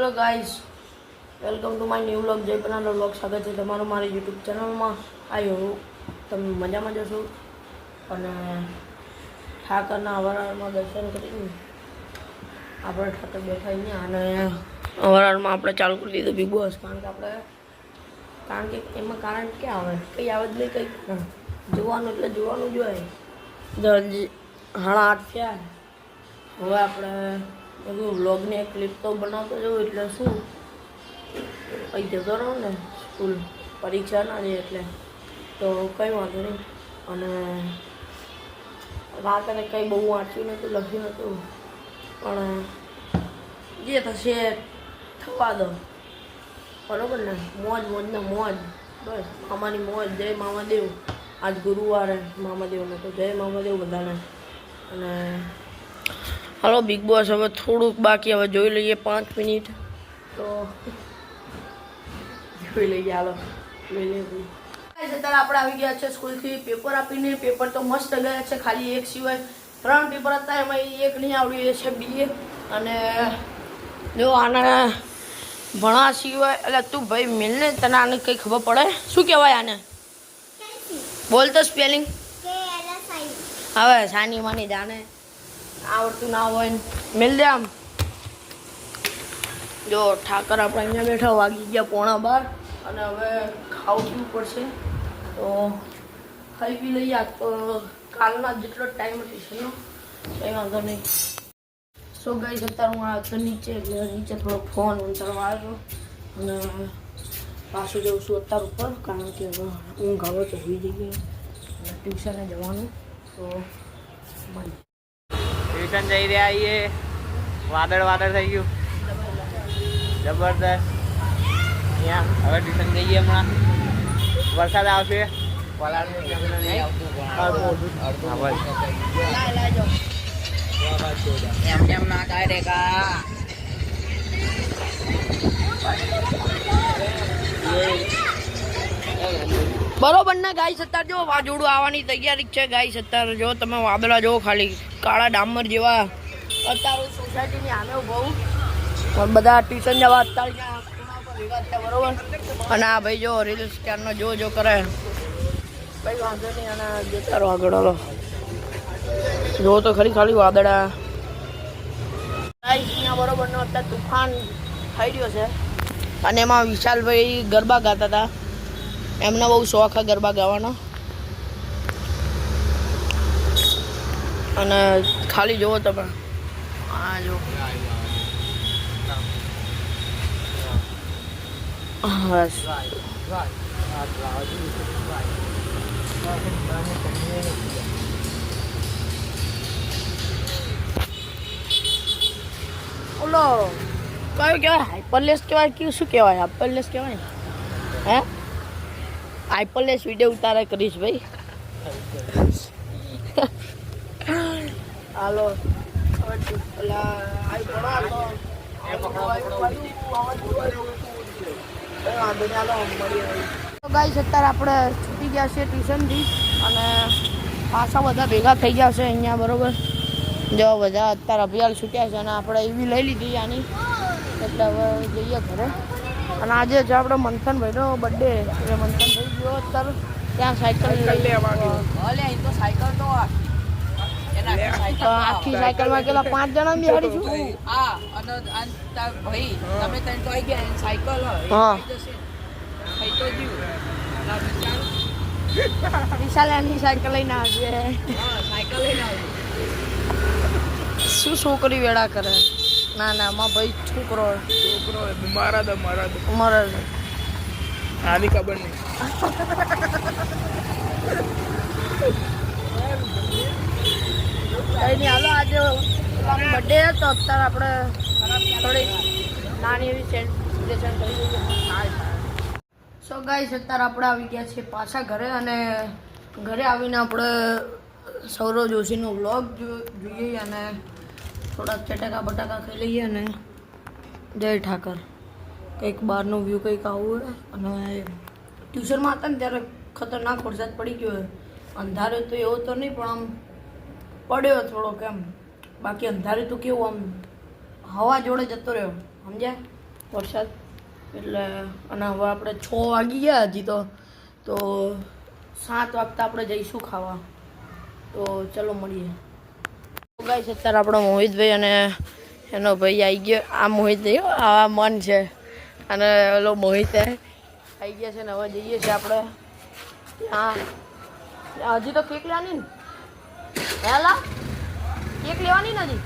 Hello guys, welcome to my new vlog. Jay banana vlog. स्वागत है તમારું મારી યુટ્યુબ ચેનલમાં। આવ્યો તમે મજામાં જશો અને ઠાકરના અવરાળમાં દર્શન કરીને આપણે ઠાકર બેઠા અહીંયા અને અવરાળમાં આપણે ચાલુ કરી દીધું બિગ બોસ। કારણ કે એમાં કારણ ક્યાં આવે, કંઈ આવે જ નહીં, કંઈ જોવાનું એટલે જોવાનું જ હોય। 8:30 થયા, હવે આપણે બધું વ્લોગની એક ક્લિપ તો બનાવતો જવું, એટલે શું અહીં જતો રહો ને સ્કૂલ પરીક્ષા ના છે એટલે તો કંઈ વાંધો નહીં। અને રાત્રે કંઈ બહુ વાંચ્યું નહોતું, લખ્યું નહોતું, પણ જે થશે થવા દો, બરાબર ને। મોજ મોજને મોજ, બસ મામાની મોજ। જય મામાદેવ। આજ ગુરુવારે મામાદેવને તો જય મામાદેવ બધાને। અને હાલો બિગ બોસ હવે થોડુંક બાકી, હવે જોઈ લઈએ 5 મિનિટ તો જોઈ લઈએ। હાલો જોઈ લઈએ। અત્યારે આપણે આવી ગયા છે સ્કૂલથી પેપર આપીને। પેપર તો મસ્ત ગયા છે, ખાલી એક સિવાય 3 પેપર હતા, એમાં એક નહીં આવડ્યું, એ છે BA। અને જો આના ભણા સિવાય એટલે તું ભાઈ મિલને, તને આને કંઈ ખબર પડે શું કહેવાય આને? બોલ તો સ્પેલિંગ। હવે સાની માની જાને, આવડતું ના હોય મિલ દે આમ। જો ઠાકર આપણે અહીંયા બેઠા, વાગી ગયા 11:15 અને હવે ખાવું પીવું પડશે તો ખાઈ પી લઈએ। આ તો કાલના જેટલો ટાઈમ ટ્યુશનનો કંઈ વાંધો નહીં। સો ગાઈસ અત્યારે હું આ નીચે થોડો ફોન ઉતારવા આવ્યો અને પાછું જઉં છું અત્યારે ઉપર, કારણ કે હવે ઊંઘ આવે તો હોઈ જઈએ અને ટ્યુશને જવાનું તો મળી। ટ્યુશન જઈ રહ્યા છીએ, વાદળ થઈ ગયું જબરદસ્ત અહીંયા। હવે ટ્યુશન જઈએ, હમણાં વરસાદ આવશે। એમ ના કાઢે કા બરોબર ને ગાઈસ। અત્યારે જો વાજોડું આવવાની તૈયારી છે ગાઈસ। અત્યારે જો તમે વાદળા જો, ખાલી કાળા ડામર જેવા। અત્યારે સોસાયટીની સામે બહુ બધા ટ્યુશન જવા અત્યારે ત્યાં ભેગા થયા, બરોબર। અને આ ભાઈ જો રીલ્સ ક્યારનો જો કરે, કંઈ વાંધો નહીં। અને જતા આગળ હાલો, જો તો ખરી ખાલી વાદળા અહીંયા, બરોબર ને અત્યારે તુફાન થઈ રહ્યો છે અને એમાં વિશાલભાઈ ગરબા ગાતા હતા। એમને બહુ શોખ છે ગરબા ગાવાનો, અને ખાલી જુઓ તમે આ જો બસ ઓલો કયું કહેવાય? હાઈપરલેસ કહેવાય કે શું કહેવાય? હાઈપરલેસ કહેવાય ને? હે હાઈપરલેસ વિડીયો ઉતારે કરીશ ભાઈ। હાલો ગાઈસ અત્યારે આપણે છૂટી ગયા છે ટ્યુશનથી અને પાછા બધા ભેગા થઈ ગયા છે અહીંયા, બરોબર। જો બધા અત્યારે અભિયાલ છૂટ્યા છે અને આપણે એવી લઈ લીધી આની, એટલે હવે જઈએ ઘરે। અને આજે છે આપણે મંથનભાઈનો બર્થડે, એટલે મંથનભાઈ ગયો અત્યારે ત્યાં સાયકલ લેવાની। આખી સાયકલમાં કેટલા 5 જણા બેહાડીશું? હા, ભાઈ તમે ત્રણ તો આવી ગયા સાયકલ। હા વિશાલ એની સાયકલ લઈને આવજે। સાયકલ લઈને આવજે। શું છોકરી વેળા કરે? ના ના માં ભાઈ છોકરો મારા દો આની ખબર નહીં। કઈ નહીં, હાલો આજે બર્થડે હતો, અત્યારે આપણે થોડી નાની એવી સેલિબ્રેશન કરી દઈએ। સો ગાઈસ અત્યારે આપણે આવી ગયા છીએ પાછા ઘરે, અને ઘરે આવીને આપણે સૌરવ જોશીનો વ્લોગ જોઈએ અને થોડાક ચટાકા બટાકા ખાઈ લઈએ અને જય ઠાકર। કંઈક બહારનું વ્યૂ કંઈક આવું હોય। અને ટ્યુશનમાં હતા ને ત્યારે ખતરનાક વરસાદ પડી ગયો હોય। અંધારે તો એવો તો નહીં, પણ આમ પડ્યો થોડોક એમ, બાકી અંધારે તો કેવું આમ હવા જોડે જતો રહ્યો, સમજ્યા? વરસાદ એટલે અને હવે આપણે 6 વાગી ગયા હજી તો 7 વાગતા આપણે જઈશું ખાવા. તો ચલો મળીએ. ગાઈસ અત્યારે આપણો મોહિતભાઈ અને એનો ભાઈ આવી ગયો. આ મોહિત નહીં, આ મન છે અને ઓલો મોહિત આવી ગયા છે ને હવે જઈએ છીએ આપણે ત્યાં. હજી તો કેક લેવાની ને હેલા કેક લેવાની ને હજી.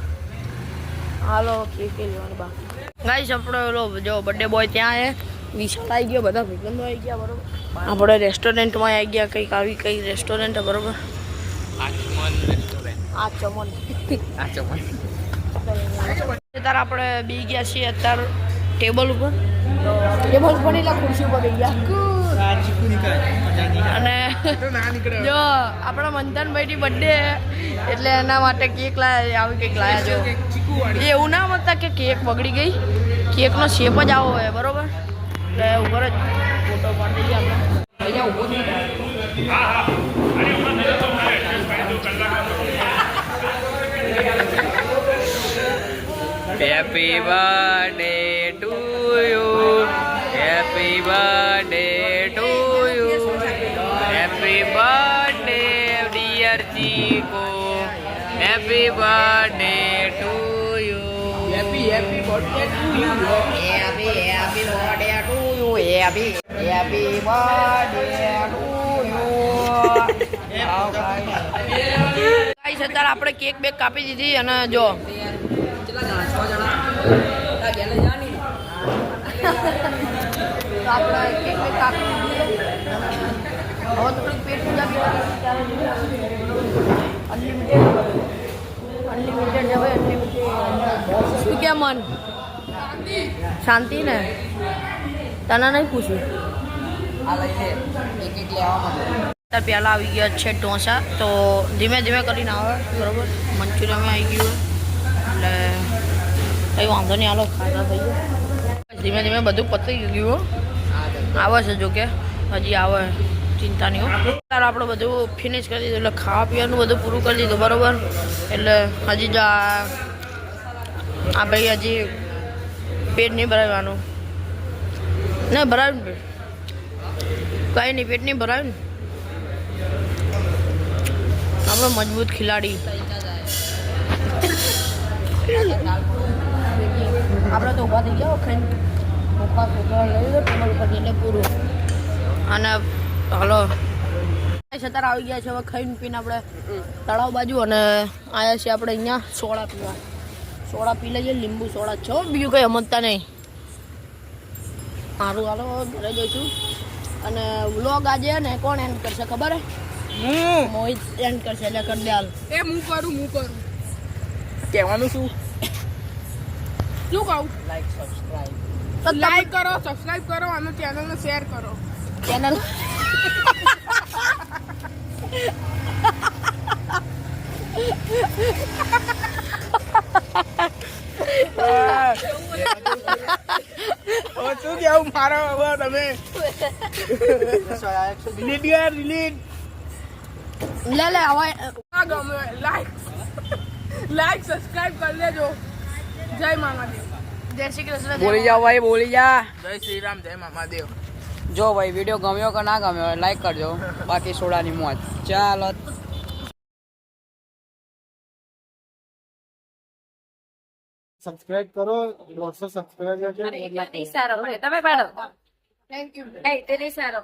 હાલો કેક લેવાની બાકી. ગાઈસ આપણે ઓલો જો બર્થડે બોય ત્યાં છે. વિશાલ આવી ગયો, બધા ભાઈબંધો આવી ગયા બરોબર. આપણે રેસ્ટોરન્ટમાં આવી ગયા. કંઈક આવી કઈ રેસ્ટોરન્ટ બરોબર. અત્યારે આપણે બે ગયા છીએ અત્યારે ટેબલ ઉપર. ટેબલ ઉપર એટલે ખુરશી ઉપર બેસી ગયા. અને જો આપણા મંથનભાઈની બર્થડે એટલે એના માટે કેક લાયા. આવી કંઈક લાયા જો. એ એવું ના મતતા કે કેક બગડી ગઈ. કેકનો શેપ જ આવો હોય બરોબર. એટલે ઉપર જ ફોટો પાડી દઈએ આપણે. અહીંયા ઊભો Happy birthday to you. Happy birthday to you. Happy birthday dear Chico. Happy birthday to you. Happy birthday to you. Happy birthday to you. Happy birthday to you. Guys અત્યારે આપણે કેક બેક કાપી દીધી અને જો આપણે cake bake કાપી દીધી. હવે થોડીક પેટ પૂજા બી અનલિમિટેડ હવે અનલિમિટેડ. શું કે મન શાંતિ ને તને નહીં પૂછ્યું. પહેલાં આવી ગયા છે ઢોસા. તો ધીમે ધીમે કરીને આવે બરાબર. મંચુરિયન આવી ગયું એટલે કંઈ વાંધો નહીં. હાલો ખાતા થઈ ગયો. ધીમે ધીમે બધું પતી ગયું. આવે છે જોકે હજી આવે, ચિંતા નહીં હો. ત્યારે આપણે બધું ફિનિશ કરી દીધું એટલે ખાવા પીવાનું બધું પૂરું કરી દીધું બરાબર. એટલે હજી જ આ ભાઈ હજી પેટ નહીં ભરાવવાનું. નહીં ભરાયું ને પેટ કંઈ નહીં, પેટ નહીં ભરાયું ને. આપણે મજબૂત ખિલાડી. આપણે તો ઊભા થઈ ગયા ખાઈને. મોકા ફોટા લઈ લો ટેબલ ઉપર એટલે પૂરું. અને હાલો અત્યારે આવી ગયા છે હવે ખાઈને પીને આપણે તળાવ બાજુ. અને આવ્યા છીએ આપણે અહીંયા સોડા પીવા. સોડા પી લઈએ, લીંબુ સોડા છો, બીજું કંઈ સમજતા નહીં. સારું હાલો ઘરે જઈશું. અને વ્લોગ આજે ને કોણ એન્ડ કરશે ખબર હે? મોહિત એન્ડ કરશે એટલે કર દે હાલ. એ હું કરું કહેવાનું શું કહું? લાઈક કરો, સબસ્ક્રાઇબ કરો અને ચેનલને શેર કરો. ચેનલ શું કેવું મારો હવે તમે ડિલીટ લે લે હવે ગમે લાઈક સબસ્ક્રાઇબ કરી લેજો. જય મામાદેવ. જય શ્રી કૃષ્ણ. બોલી જા ભાઈ, બોલી જા. જય શ્રી રામ, જય મામાદેવ. જો ભાઈ વિડીયો ગમ્યો કે ના ગમ્યો લાઈક કરજો. બાકી સોડાની મોજ. ચાલો સબસ્ક્રાઇબ કરો 100 સબસ્ક્રાઇબર છે. સારો તમે પાડો. Thank you. એ તે સારો.